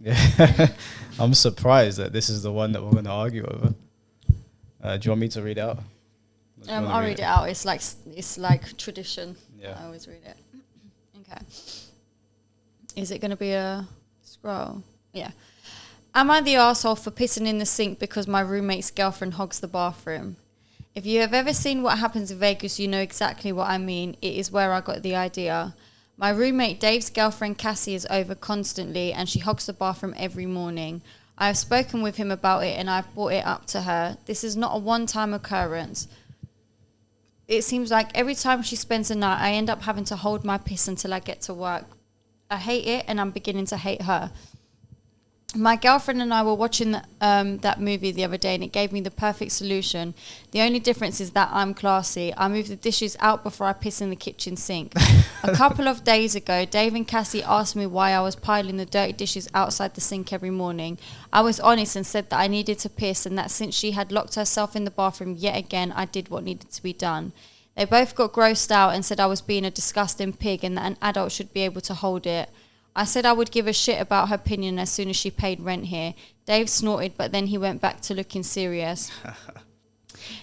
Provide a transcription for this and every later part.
Yeah. I'm surprised that this is the one that we're going to argue over. Do you want me to read it out? I'll read it out. It's like tradition. Yeah. I always read it. Okay. Is it going to be a scroll? Yeah. Am I the arsehole for pissing in the sink because my roommate's girlfriend hogs the bathroom? If you have ever seen what happens in Vegas, you know exactly what I mean. It is where I got the idea. My roommate Dave's girlfriend Cassie is over constantly and she hogs the bathroom every morning. I have spoken with him about it and I've brought it up to her. This is not a one-time occurrence. It seems like every time she spends a night, I end up having to hold my piss until I get to work. I hate it and I'm beginning to hate her. My girlfriend and I were watching that movie the other day and it gave me the perfect solution. The only difference is that I'm classy. I move the dishes out before I piss in the kitchen sink. A couple of days ago, Dave and Cassie asked me why I was piling the dirty dishes outside the sink every morning. I was honest and said that I needed to piss and that since she had locked herself in the bathroom yet again, I did what needed to be done. They both got grossed out and said I was being a disgusting pig and that an adult should be able to hold it. I said I would give a shit about her opinion as soon as she paid rent here. Dave snorted, but then he went back to looking serious.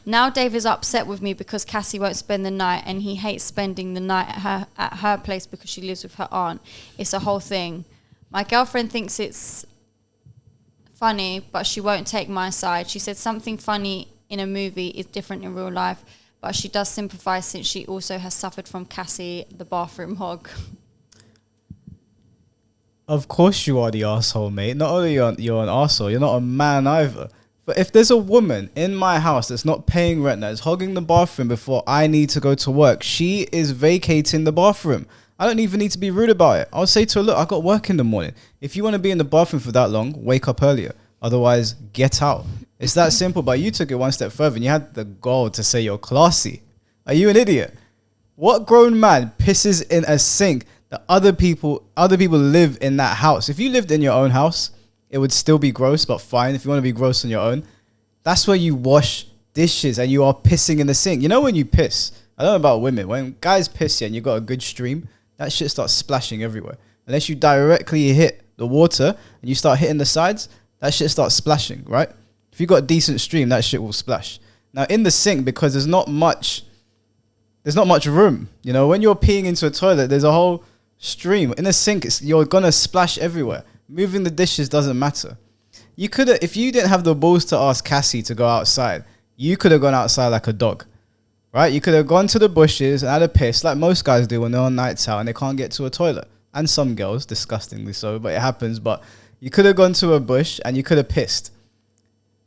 Now Dave is upset with me because Cassie won't spend the night and he hates spending the night at her place because she lives with her aunt. It's a whole thing. My girlfriend thinks it's funny, but she won't take my side. She said something funny in a movie is different in real life, but she does sympathise since she also has suffered from Cassie, the bathroom hog. Of course you are the arsehole, mate. Not only you're an arsehole, you're not a man either. But if there's a woman in my house that's not paying rent, that's hogging the bathroom before I need to go to work, she is vacating the bathroom. I don't even need to be rude about it. I'll say to her, look, I got work in the morning. If you want to be in the bathroom for that long, wake up earlier. Otherwise, get out. It's that simple. But you took it one step further and you had the goal to say you're classy. Are you an idiot? What grown man pisses in a sink that other people live in that house? If you lived in your own house, it would still be gross, but fine. If you want to be gross on your own, that's where you wash dishes and you are pissing in the sink. You know when you piss, I don't know about women, when guys piss and you got a good stream, that shit starts splashing everywhere. Unless you directly hit the water and you start hitting the sides, that shit starts splashing, right? If you got a decent stream, that shit will splash. Now in the sink, because there's not much room. You know, when you're peeing into a toilet, there's a whole stream. In a sink, you're gonna splash everywhere. Moving the dishes doesn't matter. You could have, if you didn't have the balls to ask Cassie to go outside, you could have gone outside like a dog, right? You could have gone to the bushes and had a piss like most guys do when they're on nights out and they can't get to a toilet. And some girls, disgustingly so, but it happens. But you could have gone to a bush and you could have pissed.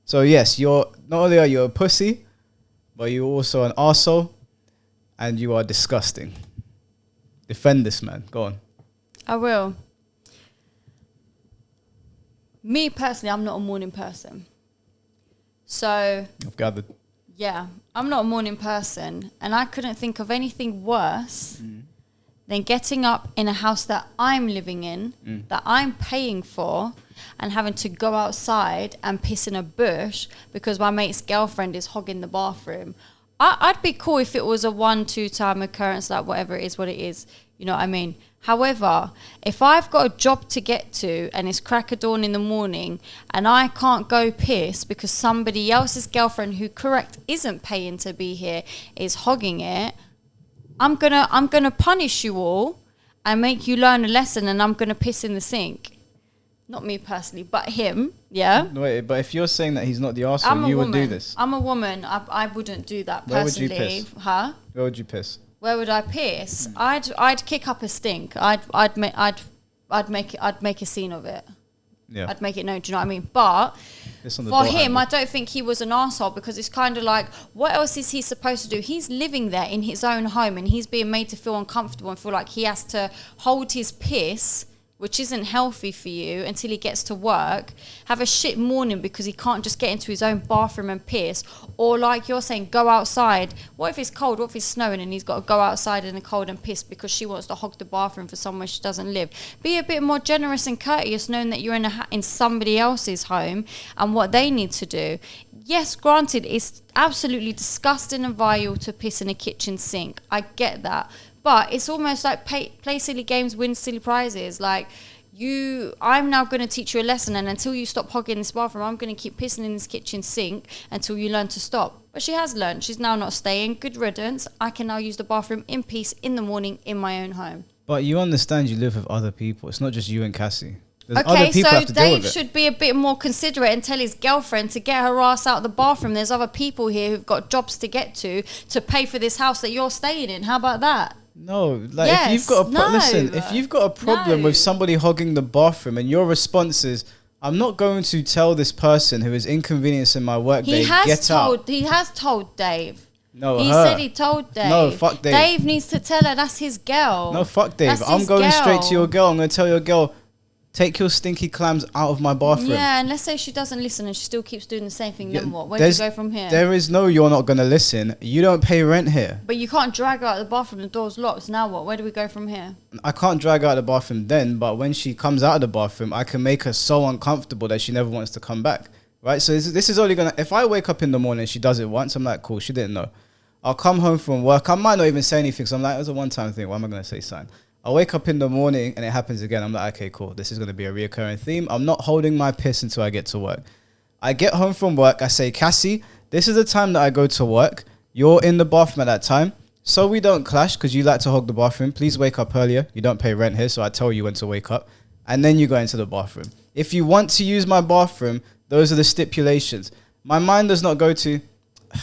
So yes, you're not only are you a pussy, but you're also an arsehole and you are disgusting. Defend this man. Go on. I will. Me personally, I'm not a morning person. So I've gathered. yeah, I'm not a morning person. And I couldn't think of anything worse than getting up in a house that I'm living in, that I'm paying for, and having to go outside and piss in a bush because my mate's girlfriend is hogging the bathroom. I'd be cool if it was a 1-2 time occurrence, like whatever it is, what it is. You know what I mean? However, if I've got a job to get to and it's crack of dawn in the morning and I can't go piss because somebody else's girlfriend who isn't paying to be here is hogging it, I'm gonna punish you all and make you learn a lesson and I'm gonna piss in the sink. Not me personally, but him, yeah? Wait, but if you're saying that he's not the arsehole, you would do this. I'm a woman. I wouldn't do that Where would personally. you piss? Huh? Where would you piss? Where would I piss? I'd kick up a stink. I'd make a scene of it. Yeah. I'd make it known. Do you know what I mean? But for him, I don't think he was an arsehole because it's kind of like, what else is he supposed to do? He's living there in his own home and he's being made to feel uncomfortable and feel like he has to hold his piss, which isn't healthy for you, until he gets to work, have a shit morning because he can't just get into his own bathroom and piss, or like you're saying, go outside. What if it's cold? What if it's snowing and he's got to go outside in the cold and piss because she wants to hog the bathroom for somewhere she doesn't live? Be a bit more generous and courteous knowing that you're in somebody else's home and what they need to do. Yes, granted, it's absolutely disgusting and vile to piss in a kitchen sink. I get that. But it's almost like play silly games, win silly prizes. Like, I'm now going to teach you a lesson, and until you stop hogging this bathroom, I'm going to keep pissing in this kitchen sink until you learn to stop. But she has learned. She's now not staying. Good riddance. I can now use the bathroom in peace in the morning in my own home. But you understand you live with other people. It's not just you and Cassie. There's Okay, other people so have to deal Dave with it. should be a bit more considerate and tell his girlfriend to get her ass out of the bathroom. There's other people here who've got jobs to get to pay for this house that you're staying in. How about that? No, like Yes, if you've got no, listen, if you've got a problem no. with somebody hogging the bathroom and your response is, I'm not going to tell this person who is inconveniencing my work day, get out. He has told Dave. No, He her. said he told Dave. No, fuck Dave. Dave needs to tell her that's his girl. No, fuck Dave. That's I'm his going straight girl. to your girl. I'm going to tell your girl, take your stinky clams out of my bathroom. Yeah, and let's say she doesn't listen and she still keeps doing the same thing. Then what? Where do you There's- go from here? There is no you're not going to listen. You don't pay rent here. But you can't drag her out of the bathroom. The door's locked. Now what? Where do we go from here? I can't drag her out of the bathroom then, but when she comes out of the bathroom, I can make her so uncomfortable that she never wants to come back. Right? So this is only going to... If I wake up in the morning and she does it once, I'm like, cool, she didn't know. I'll come home from work. I might not even say anything. So I'm like, it was a one-time thing. Why am I going to say something? I wake up in the morning and it happens again. I'm like, okay, cool. This is going to be a reoccurring theme. I'm not holding my piss until I get to work. I get home from work. I say, Cassie, this is the time that I go to work. You're in the bathroom at that time. So we don't clash because you like to hog the bathroom. Please wake up earlier. You don't pay rent here. So I tell you when to wake up. And then you go into the bathroom. If you want to use my bathroom, those are the stipulations. My mind does not go to...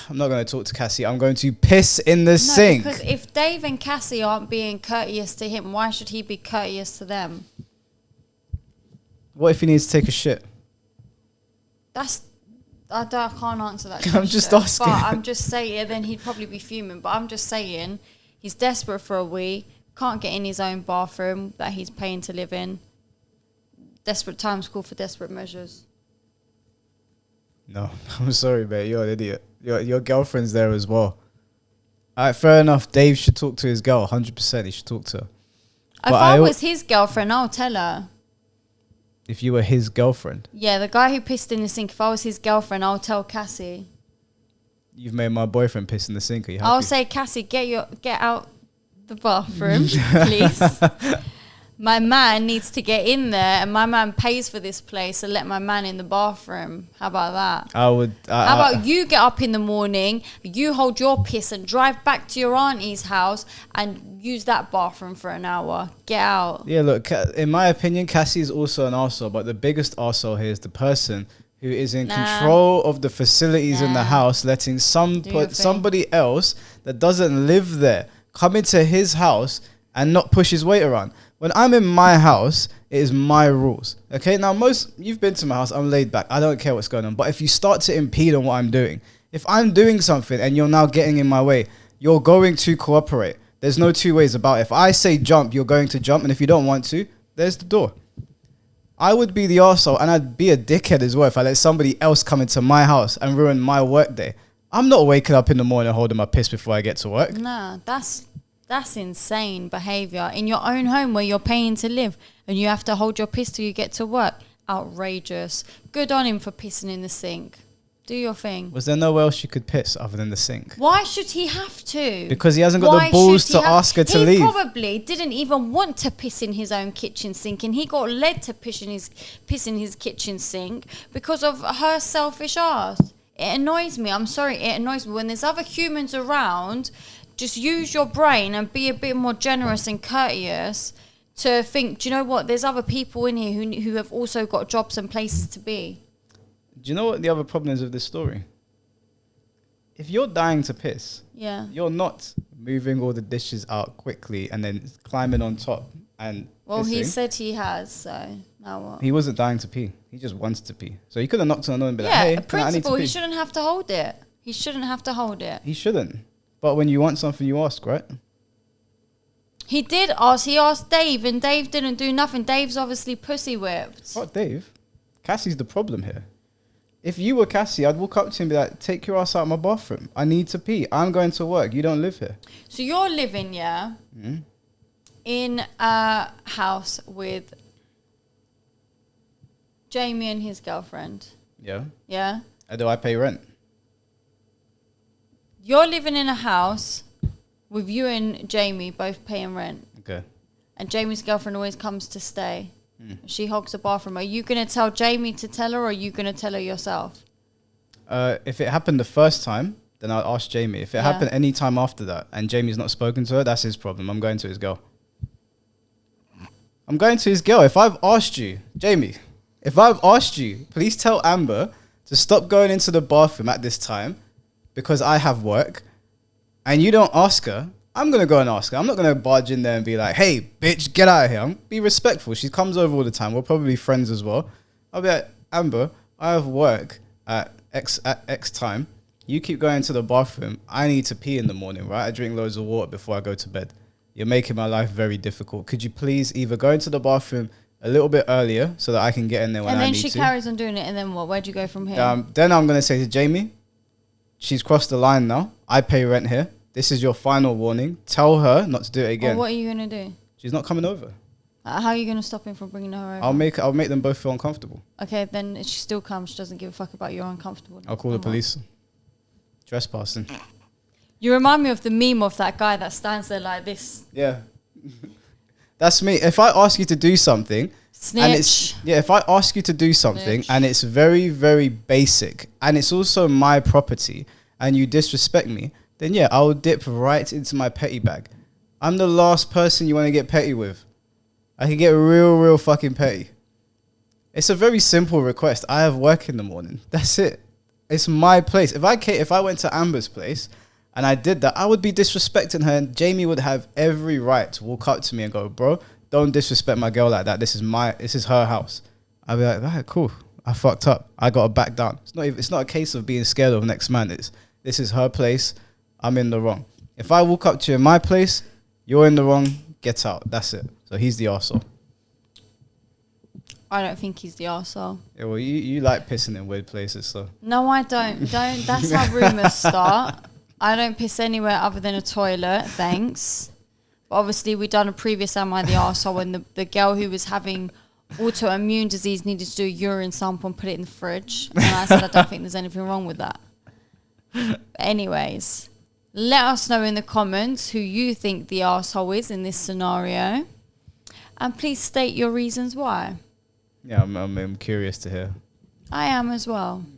I'm not going to talk to Cassie. I'm going to piss in the sink. Because if Dave and Cassie aren't being courteous to him, why should he be courteous to them? What if he needs to take a shit? I can't answer that question. I'm just asking. But I'm just saying, then he'd probably be fuming. But I'm just saying, he's desperate for a wee, can't get in his own bathroom that he's paying to live in. Desperate times call for desperate measures. No, I'm sorry, mate. You're an idiot. Your girlfriend's there as well. All right, fair enough. Dave should talk to his girl. 100%. He should talk to her. If I was his girlfriend, I'll tell her. If you were his girlfriend, Yeah, the guy who pissed in the sink, if I was his girlfriend, I'll tell Cassie. you've made my boyfriend piss in the sink. Are you happy? I'll say, Cassie, get out the bathroom, please. My man needs to get in there, and my man pays for this place, so let my man in the bathroom. How about that? I would. How about you get up in the morning, you hold your piss and drive back to your auntie's house and use that bathroom for an hour. Get out. Yeah, look, in my opinion, Cassie is also an arsehole, but the biggest arsehole here is the person who is in control of the facilities in the house, letting somebody else that doesn't live there come into his house and not push his weight around. When I'm in my house, it is my rules. Okay, now you've been to my house, I'm laid back. I don't care what's going on. But if you start to impede on what I'm doing, if I'm doing something and you're now getting in my way, you're going to cooperate. There's no two ways about it. If I say jump, you're going to jump. And if you don't want to, there's the door. I would be the arsehole, and I'd be a dickhead as well if I let somebody else come into my house and ruin my work day. I'm not waking up in the morning holding my piss before I get to work. Nah, that's insane behaviour. In your own home where you're paying to live and you have to hold your piss till you get to work. Outrageous. Good on him for pissing in the sink. Do your thing. Was there nowhere else you could piss other than the sink? Why should he have to? Because he hasn't got the balls to ask her to leave. He probably didn't even want to piss in his own kitchen sink, and he got led to piss in his kitchen sink because of her selfish ass. It annoys me. I'm sorry, it annoys me. When there's other humans around, just use your brain and be a bit more generous and courteous to think, do you know what? There's other people in here who have also got jobs and places to be. Do you know what the other problem is with this story? If you're dying to piss, you're not moving all the dishes out quickly and then climbing on top and Well, pissing. he said he has, so now what? He wasn't dying to pee. He just wants to pee. So he could have knocked on the door and be like, Yeah, hey, a can I need to principle, pee? he shouldn't have to hold it. He shouldn't have to hold it. He shouldn't. But when you want something, you ask, right? He did ask. He asked Dave, and Dave didn't do nothing. Dave's obviously pussy whipped. Fuck Dave. Cassie's the problem here. If you were Cassie, I'd walk up to him and be like, take your ass out of my bathroom. I need to pee. I'm going to work. You don't live here. So you're living, in a house with Jamie and his girlfriend. Yeah. Yeah? Do I pay rent? You're living in a house with you and Jamie both paying rent. Okay. And Jamie's girlfriend always comes to stay. She hogs the bathroom. Are you going to tell Jamie to tell her, or are you going to tell her yourself? If it happened the first time, then I'll ask Jamie. If it happened any time after that and Jamie's not spoken to her, that's his problem. I'm going to his girl. I'm going to his girl. If I've asked you, Jamie, please tell Amber to stop going into the bathroom at this time because I have work, and you don't ask her, I'm going to go and ask her. I'm not going to barge in there and be like, hey, bitch, get out of here. Be respectful. She comes over all the time. We're probably friends as well. I'll be like, Amber, I have work at X time. You keep going to the bathroom. I need to pee in the morning, right? I drink loads of water before I go to bed. You're making my life very difficult. Could you please either go into the bathroom a little bit earlier so that I can get in there when I need to? And then she carries on doing it, and then what? Where'd you go from here? Then I'm going to say to Jamie, she's crossed the line now. I pay rent here. This is your final warning. Tell her not to do it again. Well, what are you going to do? She's not coming over. How are you going to stop him from bringing her over? I'll make them both feel uncomfortable. Okay, then if she still comes, she doesn't give a fuck about your uncomfortable. I'll call the police. Trespassing. You remind me of the meme of that guy that stands there like this. Yeah. That's me. If I ask you to do something, snitch. And it's, if I ask you to do something and it's very, very basic and it's also my property and you disrespect me, then yeah, I'll dip right into my petty bag. I'm the last person you want to get petty with. I can get real fucking petty. It's a very simple request. I have work in the morning. That's it. It's my place. If I went to Amber's place and I did that, I would be disrespecting her, and Jamie would have every right to walk up to me and go, bro, don't disrespect my girl like that. This is her house. I'd be like, all right, cool. I fucked up. I got to back down. It's not a case of being scared of next man. This is her place. I'm in the wrong. If I walk up to you in my place, you're in the wrong, get out. That's it. So he's the arsehole. I don't think he's the arsehole. Yeah, well, you like pissing in weird places, so. No, I don't. That's how rumours start. I don't piss anywhere other than a toilet, thanks. But obviously, we've done a previous Am I the Arsehole when the girl who was having autoimmune disease needed to do a urine sample and put it in the fridge. And I said, I don't think there's anything wrong with that. But anyways, let us know in the comments who you think the arsehole is in this scenario. And please state your reasons why. Yeah, I'm curious to hear. I am as well.